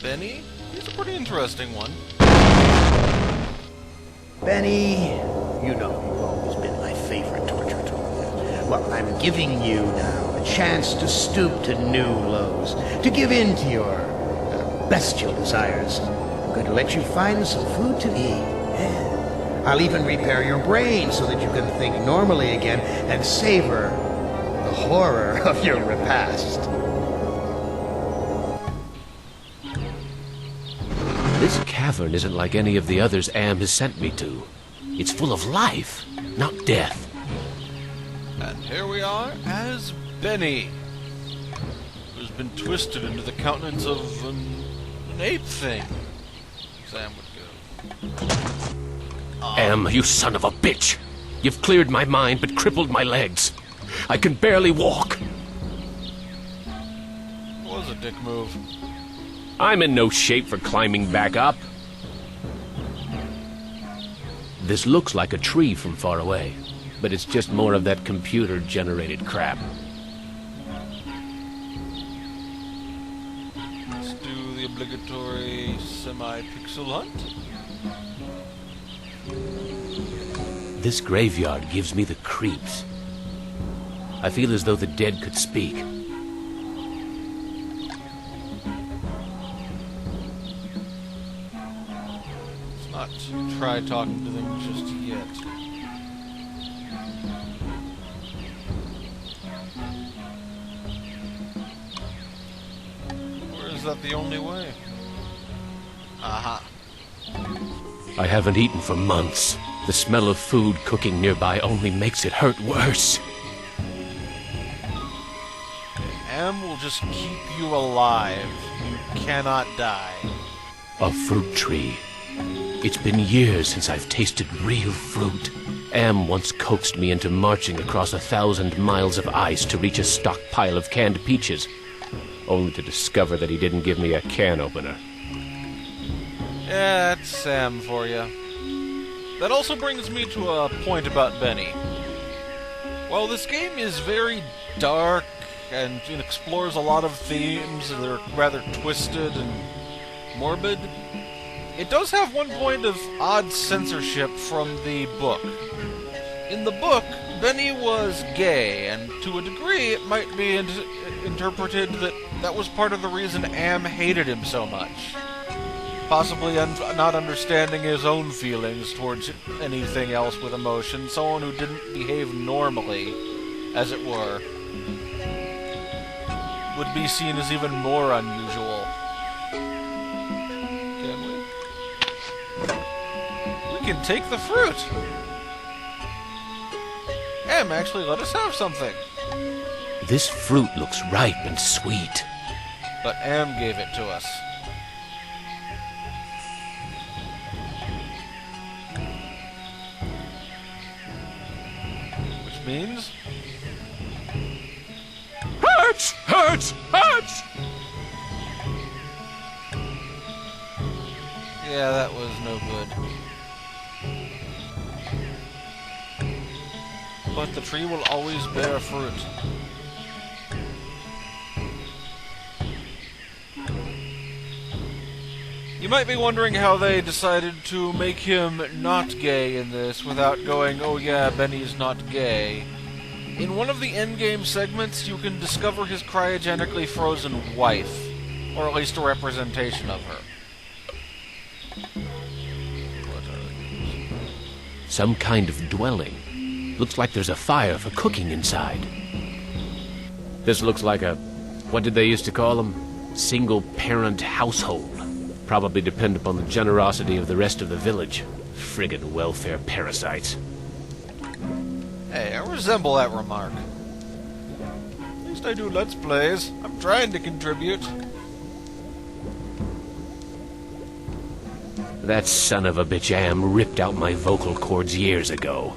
Benny? He's a pretty interesting one. Benny, you know you've always been my favorite torture tool. Well, I'm giving you now a chance to stoop to new lows, to give in to your bestial desires. I'm going to let you find some food to eat. Yeah. I'll even repair your brain so that you can think normally again and savor the horror of your repast. This cavern isn't like any of the others Am has sent me to. It's full of life, not death. And here we are as Benny, who's been twisted into the countenance of an ape thing. Sam would go. Am, you son of a bitch! You've cleared my mind but crippled my legs. I can barely walk. Was a dick move. I'm in no shape for climbing back up. This looks like a tree from far away, but it's just more of that computer-generated crap. Let's do the obligatory semi-pixel hunt. This graveyard gives me the creeps. I feel as though the dead could speak. Let's not try talking to them just yet. Or is that the only way? Aha. I haven't eaten for months. The smell of food cooking nearby only makes it hurt worse. Am will just keep you alive. You cannot die. A fruit tree. It's been years since I've tasted real fruit. Am once coaxed me into marching across 1,000 miles of ice to reach a stockpile of canned peaches, only to discover that he didn't give me a can opener. Yeah, that's Sam for you. That also brings me to a point about Benny. While this game is very dark and it explores a lot of themes that are rather twisted and morbid, it does have one point of odd censorship from the book. In the book, Benny was gay, and to a degree it might be interpreted that that was part of the reason Am hated him so much. Possibly not understanding his own feelings towards anything else with emotion, someone who didn't behave normally, as it were, would be seen as even more unusual. Can we? We can take the fruit! Em actually let us have something. This fruit looks ripe and sweet. But Em gave it to us. Which means... Hurts! Hurts! Hurts! Yeah, that was no good. But the tree will always bear fruit. You might be wondering how they decided to make him not gay in this without going, oh yeah, Benny's not gay. In one of the endgame segments, you can discover his cryogenically frozen wife, or at least a representation of her. What are these? Some kind of dwelling. Looks like there's a fire for cooking inside. This looks like a... what did they used to call them? Single-parent household. Probably depend upon the generosity of the rest of the village. Friggin' welfare parasites. Hey, I resemble that remark. At least I do Let's Plays. I'm trying to contribute. That son of a bitch Am ripped out my vocal cords years ago.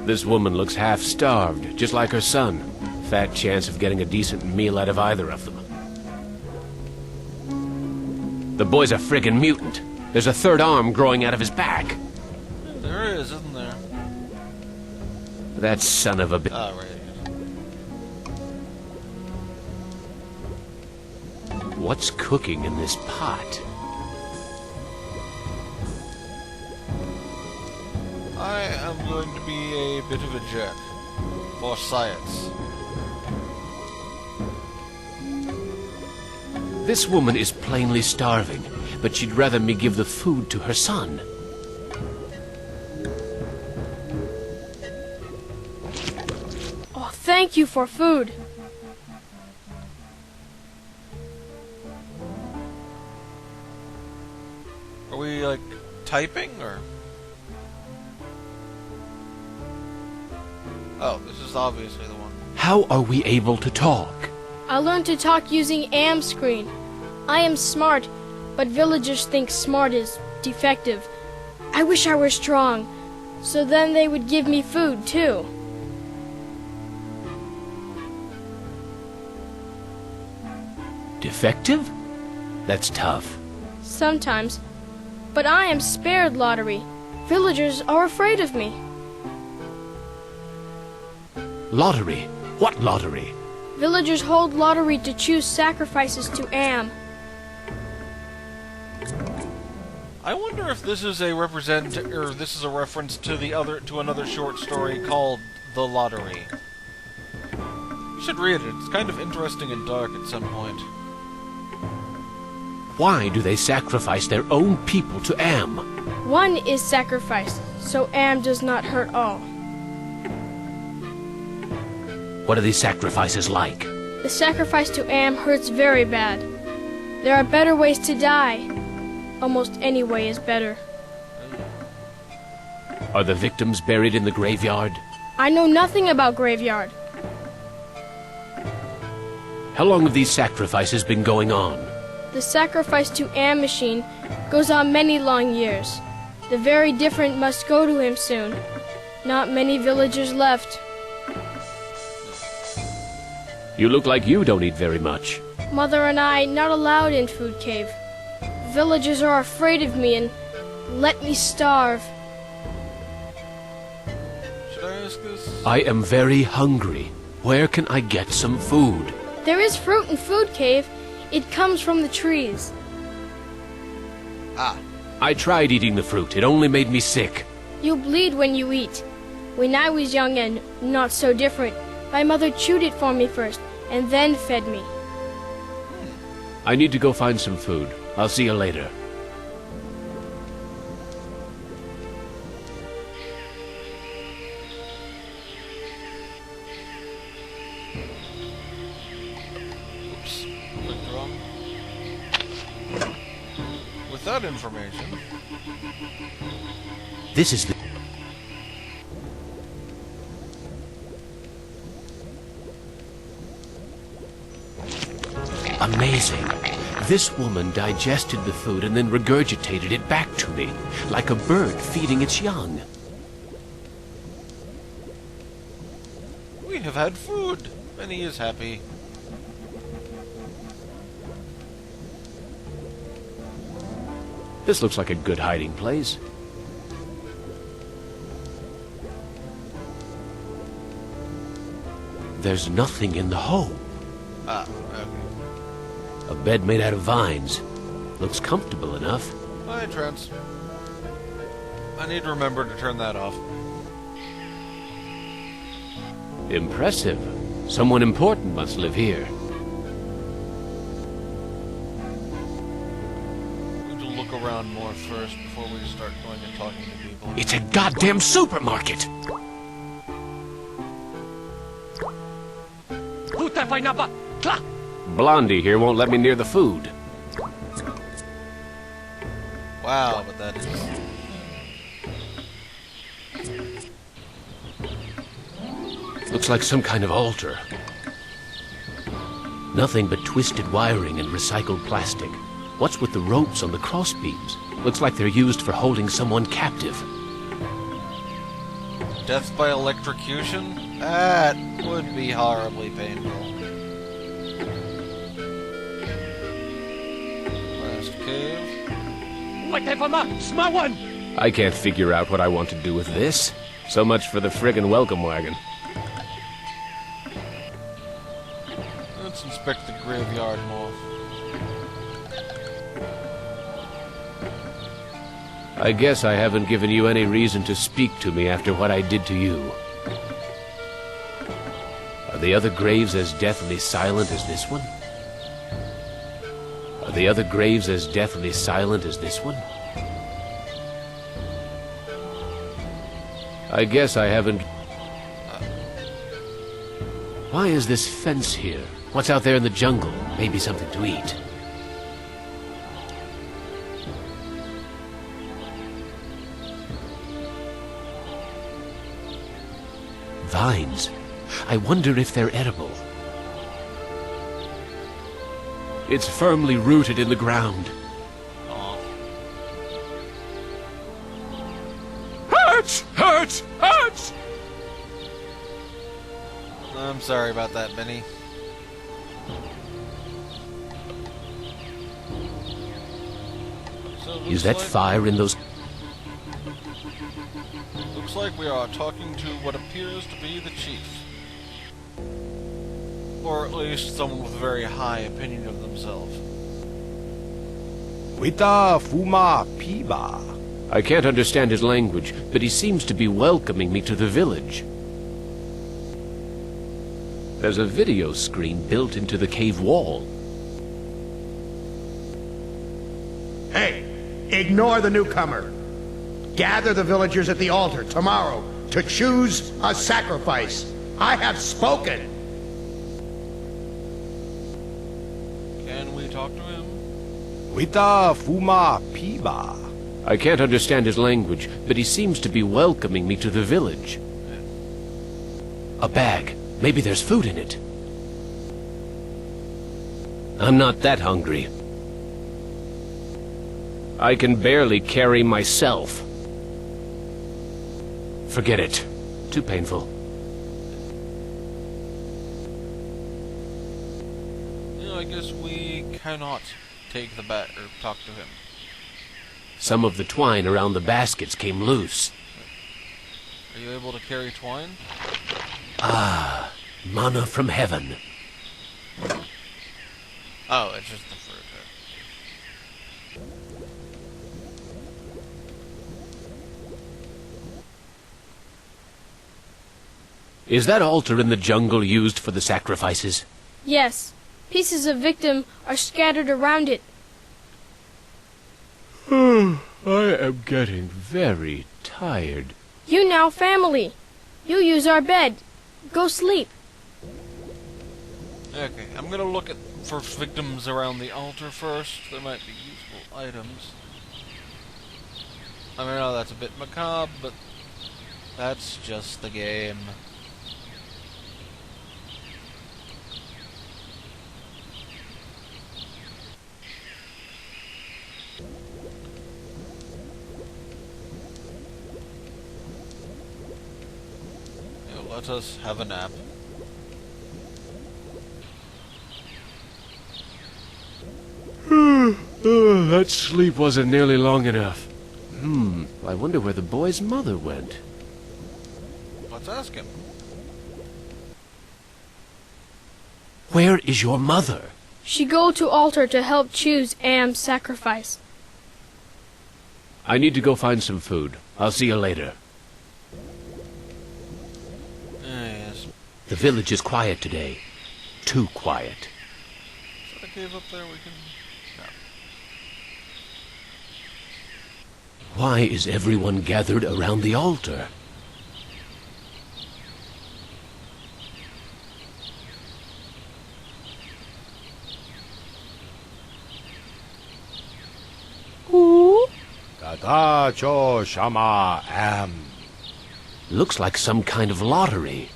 This woman looks half-starved, just like her son. Fat chance of getting a decent meal out of either of them. The boy's a friggin' mutant. There's a third arm growing out of his back. There is, isn't there? That son of a bitch. Ah, right. What's cooking in this pot? I am going to be a bit of a jerk. For science. This woman is plainly starving, but she'd rather me give the food to her son. Oh, thank you for food. Are we, like, typing, or...? Oh, this is obviously the one. How are we able to talk? I learned to talk using AM screen. I am smart, but villagers think smart is defective. I wish I were strong, so then they would give me food, too. Defective? That's tough. Sometimes. But I am spared lottery. Villagers are afraid of me. Lottery? What lottery? Villagers hold lottery to choose sacrifices to Am. I wonder if this is a reference to another short story called The Lottery. You should read it. It's kind of interesting and dark at some point. Why do they sacrifice their own people to Am? One is sacrificed, so Am does not hurt all. What are these sacrifices like? The sacrifice to Am hurts very bad. There are better ways to die. Almost any way is better. Are the victims buried in the graveyard? I know nothing about graveyard. How long have these sacrifices been going on? The sacrifice to Am machine goes on many long years. The very different must go to him soon. Not many villagers left. You look like you don't eat very much. Mother and I not allowed in food cave. Villagers are afraid of me and let me starve. Should I ask this? I am very hungry. Where can I get some food? There is fruit in food cave. It comes from the trees. Ah. I tried eating the fruit. It only made me sick. You bleed when you eat. When I was young and not so different, my mother chewed it for me first and then fed me. I need to go find some food. I'll see you later. Oops. Clicked wrong. With that information... This is the... Amazing. This woman digested the food and then regurgitated it back to me, like a bird feeding its young. We have had food, and he is happy. This looks like a good hiding place. There's nothing in the hole. Ah, okay. A bed made out of vines. Looks comfortable enough. Hi, Trent. I need to remember to turn that off. Impressive. Someone important must live here. We need to look around more first before we start going and talking to people. It's a goddamn supermarket! Blondie here won't let me near the food. Wow, but that is... Looks like some kind of altar. Nothing but twisted wiring and recycled plastic. What's with the ropes on the crossbeams? Looks like they're used for holding someone captive. Death by electrocution? That would be horribly painful. Last cave. I can't figure out what I want to do with this. So much for the friggin' welcome wagon. Let's inspect the graveyard more. I guess I haven't given you any reason to speak to me after what I did to you. Are the other graves as deathly silent as this one? Are the other graves as deathly silent as this one? I guess I haven't... Why is this fence here? What's out there in the jungle? Maybe something to eat. Vines. I wonder if they're edible. It's firmly rooted in the ground. Hurts! Hurts! Hurts! I'm sorry about that, Benny. So Is that fire in those... Looks like we are talking to what appears to be the chief. Or at least someone with a very high opinion of themselves. Wita Fuma Piba. I can't understand his language, but he seems to be welcoming me to the village. There's a video screen built into the cave wall. Hey, ignore the newcomer. Gather the villagers at the altar tomorrow to choose a sacrifice. I have spoken. Can we talk to him? Wita Fuma Piba. I can't understand his language, but he seems to be welcoming me to the village. A bag. Maybe there's food in it. I'm not that hungry. I can barely carry myself. Forget it. Too painful. I guess we cannot take the bat or talk to him. Some of the twine around the baskets came loose. Are you able to carry twine? Ah, manna from heaven. Oh, it's just the fruit. Is that altar in the jungle used for the sacrifices? Yes. Pieces of victim are scattered around it. I am getting very tired. You now family. You use our bed. Go sleep. Okay, I'm gonna look for victims around the altar first. There might be useful items. I mean, I know that's a bit macabre, but that's just the game. Let us have a nap. That sleep wasn't nearly long enough. I wonder where the boy's mother went. Let's ask him. Where is your mother? She go to altar to help choose Am's sacrifice. I need to go find some food. I'll see you later. Yes. The village is quiet today. Too quiet. Is that a cave up there we can... No. Why is everyone gathered around the altar? Who? Tata Cho Shama Am. Looks like some kind of lottery.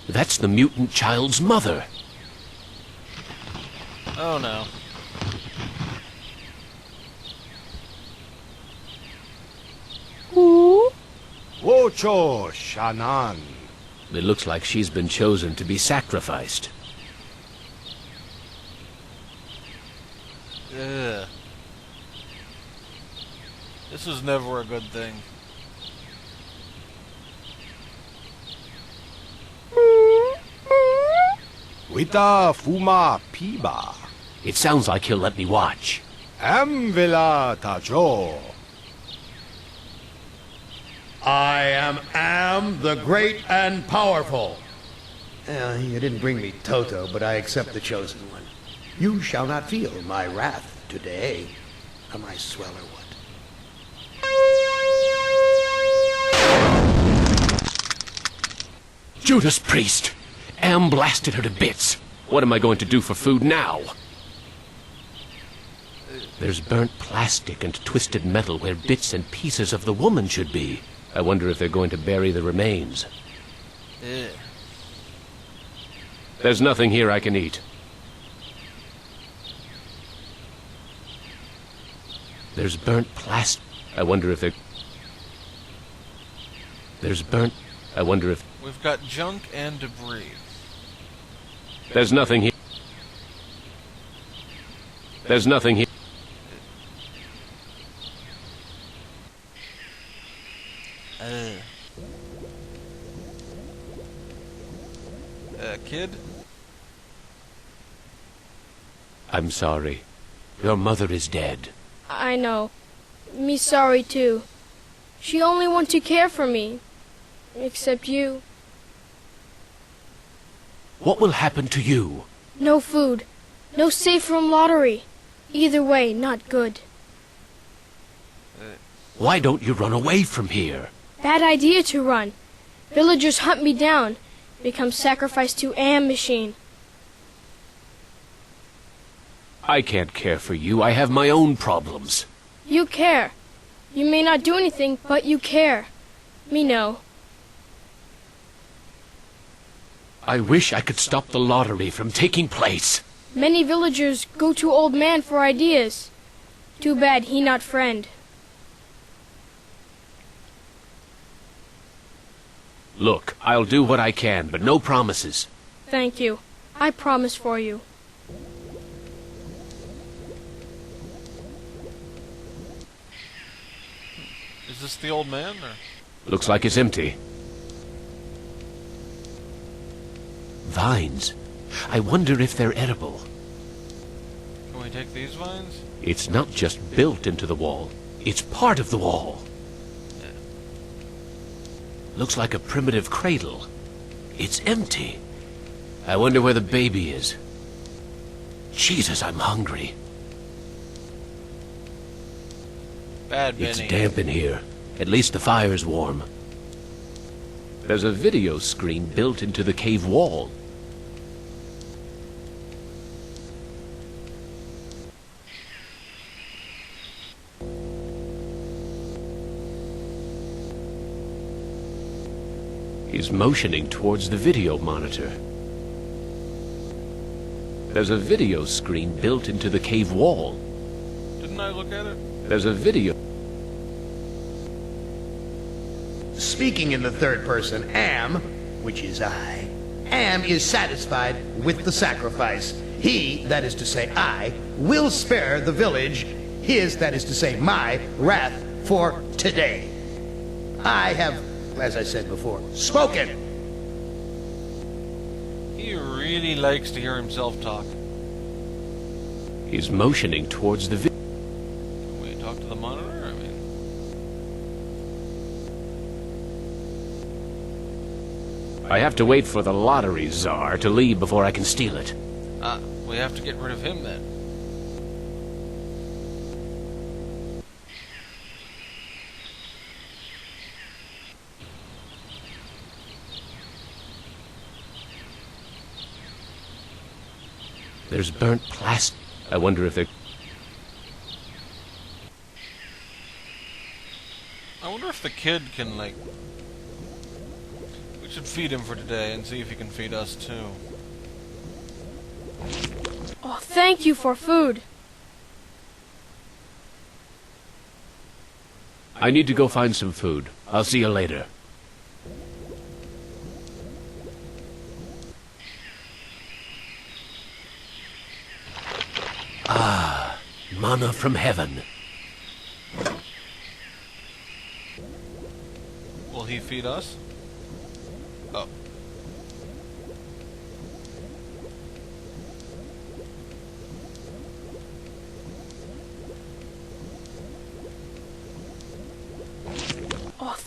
That's the mutant child's mother. Oh no. Who? Wocho Shanan. It looks like she's been chosen to be sacrificed. Ugh. This is never a good thing. Wita Fuma Piba. It sounds like he'll let me watch. Am Villa Tajo. I am the great and powerful. You didn't bring me Toto, but I accept the chosen one. You shall not feel my wrath today. Am I swell or what? Judas Priest! Am blasted her to bits. What am I going to do for food now? There's burnt plastic and twisted metal where bits and pieces of the woman should be. I wonder if they're going to bury the remains. There's nothing here I can eat. There's burnt plastic. I wonder if they're... There's burnt... I wonder if... We've got junk and debris. There's nothing here. There's nothing here. Kid? I'm sorry. Your mother is dead. I know. Me sorry too. She only want to care for me. Except you. What will happen to you? No food. No safe room lottery. Either way, not good. Why don't you run away from here? Bad idea to run. Villagers hunt me down. Become sacrificed to Am machine. I can't care for you. I have my own problems. You care. You may not do anything, but you care. Me know. I wish I could stop the lottery from taking place. Many villagers go to old man for ideas. Too bad he not friend. Look, I'll do what I can, but no promises. Thank you. I promise for you. Is this the old man, or...? Looks like it's empty. Vines. I wonder if they're edible. Can we take these vines? It's not just built into the wall. It's part of the wall. Looks like a primitive cradle. It's empty. I wonder where the baby is. Jesus, I'm hungry. Bad Benny. It's damp in here. At least the fire's warm. There's a video screen built into the cave wall. He's motioning towards the video monitor. There's a video screen built into the cave wall. Didn't I look at it? There's a video... Speaking in the third person, Am, which is I, Am is satisfied with the sacrifice. He, that is to say I, will spare the village, his, that is to say my, wrath for today. I have, as I said before, spoken. He really likes to hear himself talk. He's motioning towards the video. Can we talk to the monitor? I mean... I have to wait for the lottery czar to leave before I can steal it. We have to get rid of him then. There's burnt plastic. I wonder if they're... I wonder if the kid can, like... We should feed him for today and see if he can feed us too. Oh, thank you for food. I need to go find some food. I'll see you later. Ah, manna from heaven. Will he feed us? Oh.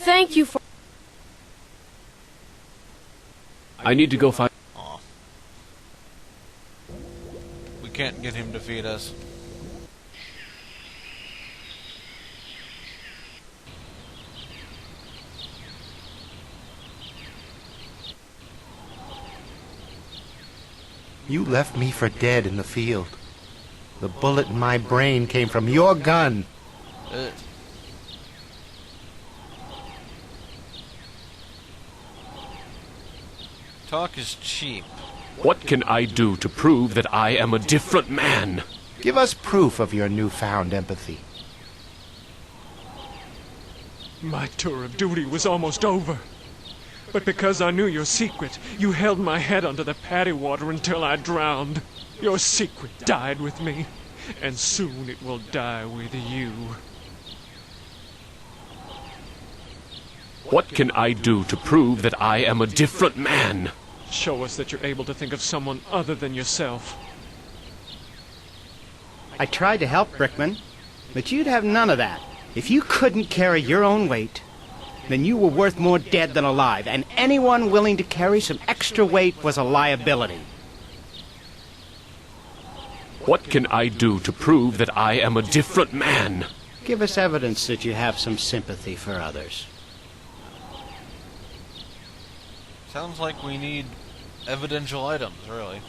thank you for... I need to go find... Aw. We can't get him to feed us. You left me for dead in the field. The bullet in my brain came from your gun. Talk is cheap. What can I do to prove that I am a different man? Give us proof of your newfound empathy. My tour of duty was almost over. But because I knew your secret, you held my head under the paddy water until I drowned. Your secret died with me, and soon it will die with you. What can I do to prove that I am a different man? Show us that you're able to think of someone other than yourself. I tried to help, Brickman, but you'd have none of that. If you couldn't carry your own weight, then you were worth more dead than alive, and anyone willing to carry some extra weight was a liability. What can I do to prove that I am a different man? Give us evidence that you have some sympathy for others. Sounds like we need evidential items, really.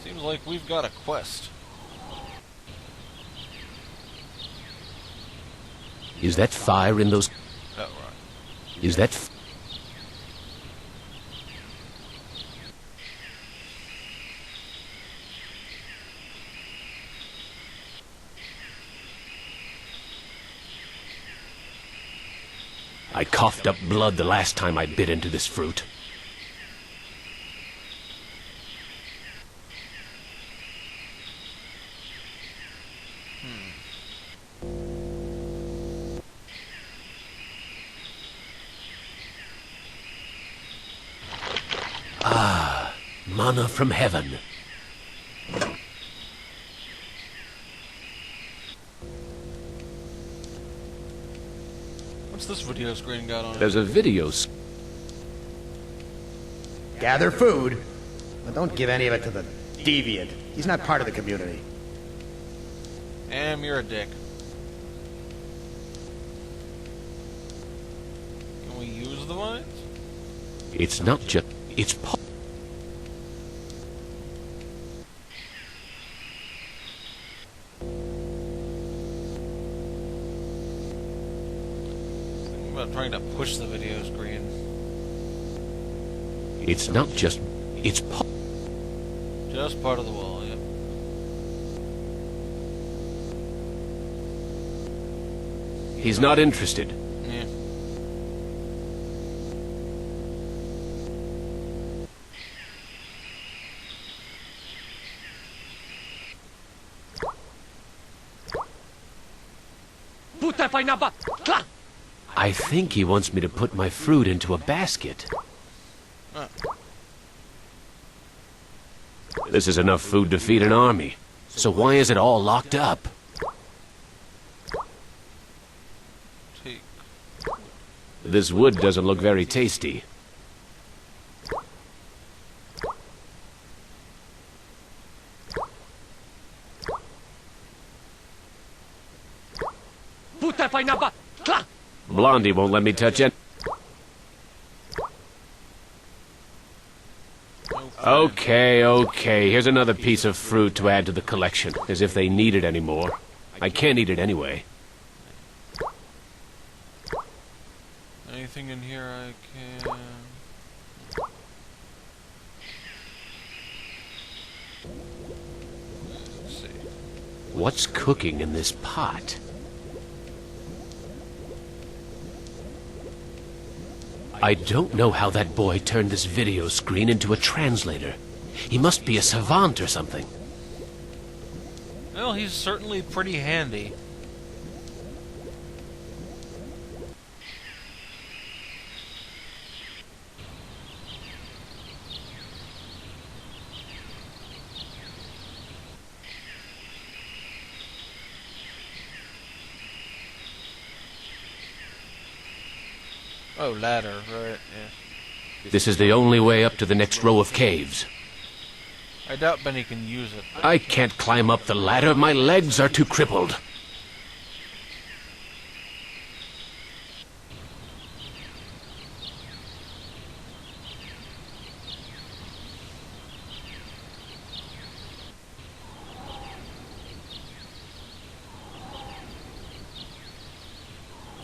Seems like we've got a quest. Is that fire in those... Oh, right. Is that... I coughed up blood the last time I bit into this fruit. Ah, manna from heaven. What's this video screen got on it? There's a video... Gather food, but don't give any of it to the deviant. He's not part of the community. You're a dick. Can we use the vines? It's not just... It's... Thinking about trying to push the video screen. It's not just... It's... Just part of the wall, yep. He's not interested. Yeah. I think he wants me to put my fruit into a basket. Huh. This is enough food to feed an army. So why is it all locked up? Take. This wood doesn't look very tasty. Blondie won't let me touch it. Okay. Here's another piece of fruit to add to the collection, as if they need it anymore. I can't eat it anyway. Anything in here I can... Let's see. What's cooking in this pot? I don't know how that boy turned this video screen into a translator. He must be a savant or something. Well, he's certainly pretty handy. Oh, ladder, right, yeah. This is the only way up to the next row of caves. I doubt Benny can use it. I can't climb up the ladder. My legs are too crippled.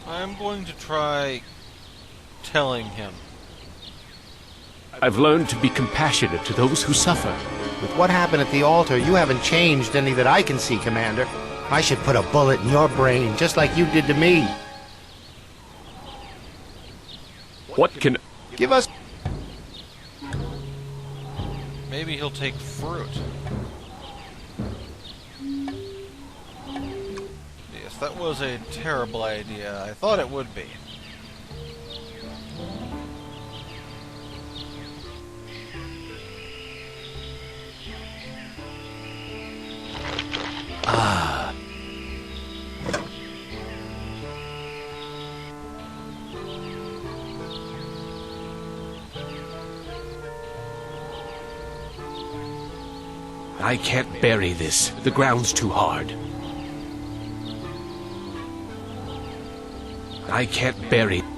I'm going to try telling him. I've learned to be compassionate to those who suffer. With what happened at the altar, you haven't changed any that I can see, Commander. I should put a bullet in your brain, just like you did to me. What can... Give us... Maybe he'll take fruit. Yes, that was a terrible idea. I thought it would be. Ah. I can't bury this. The ground's too hard. I can't bury... Can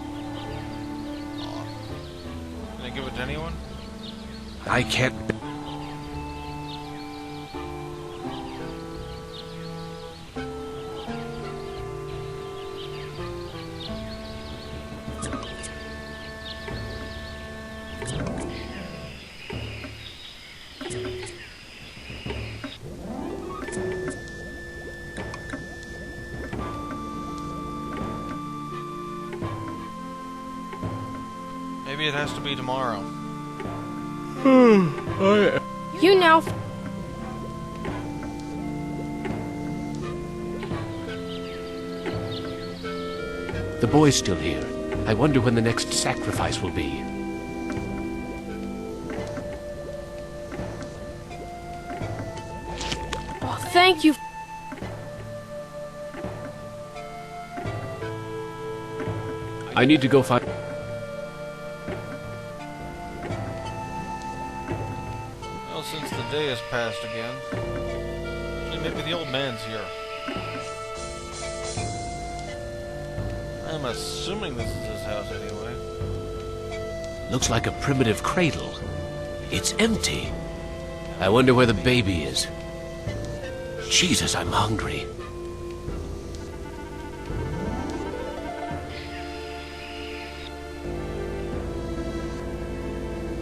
I give it to anyone? I can't... Maybe it has to be tomorrow. You now. The boy's still here. I wonder when the next sacrifice will be. Oh, thank you. I need to go find... Well, since the day has passed again. Actually, maybe the old man's here. I'm assuming this is his house anyway. Looks like a primitive cradle. It's empty. I wonder where the baby is. Jesus, I'm hungry.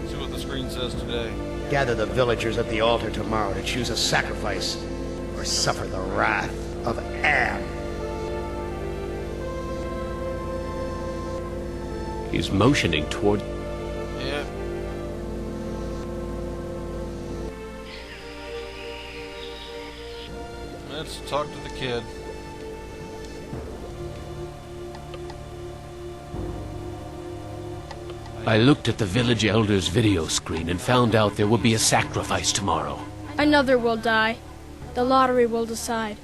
See what the screen says today. Gather the villagers at the altar tomorrow to choose a sacrifice or suffer the wrath of Am. He's motioning toward... Yeah. Let's talk to the kid. I looked at the village elder's video screen and found out there will be a sacrifice tomorrow. Another will die. The lottery will decide.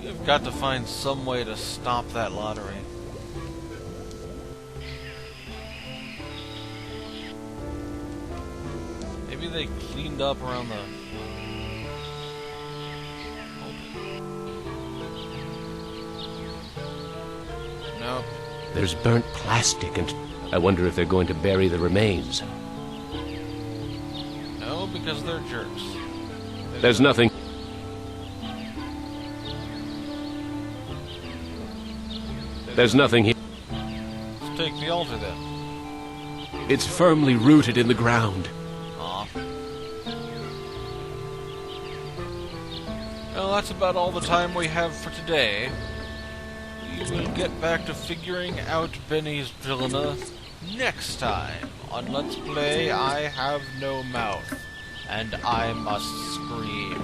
We've got to find some way to stop that lottery. Maybe they cleaned up around the... Nope. There's burnt plastic and... I wonder if they're going to bury the remains. No, because they're jerks. There's nothing... There's nothing here. Let's take the altar then. It's firmly rooted in the ground. Aw. Well, that's about all the time we have for today. We will get back to figuring out Benny's dilemma next time on Let's Play I Have No Mouth, and I Must Scream.